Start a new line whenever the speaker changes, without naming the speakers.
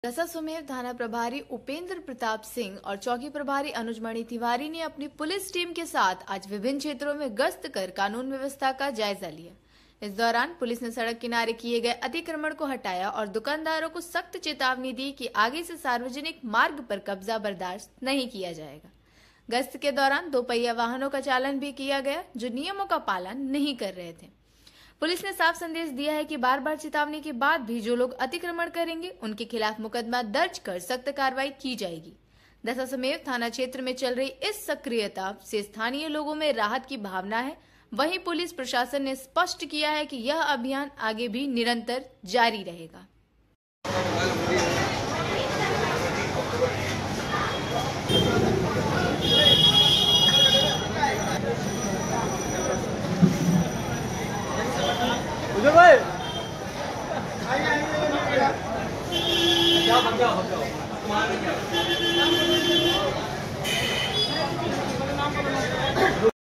दसासुमेर थाना प्रभारी उपेंद्र प्रताप सिंह और चौकी प्रभारी अनुजमणि तिवारी ने अपनी पुलिस टीम के साथ आज विभिन्न क्षेत्रों में गश्त कर कानून व्यवस्था का जायजा लिया। इस दौरान पुलिस ने सड़क किनारे किए गए अतिक्रमण को हटाया और दुकानदारों को सख्त चेतावनी दी कि आगे से सार्वजनिक मार्ग पर कब्जा बर्दाश्त नहीं किया जाएगा। गश्त के दौरान 2 पहिया वाहनों का चालन भी किया गया जो नियमों का पालन नहीं कर रहे थे। पुलिस ने साफ संदेश दिया है कि बार बार चेतावनी के बाद भी जो लोग अतिक्रमण करेंगे उनके खिलाफ मुकदमा दर्ज कर सख्त कार्रवाई की जाएगी। दसासुमेर थाना क्षेत्र में चल रही इस सक्रियता से स्थानीय लोगों में राहत की भावना है। वहीं पुलिस प्रशासन ने स्पष्ट किया है कि यह अभियान आगे भी निरंतर जारी रहेगा।
भाई जाओ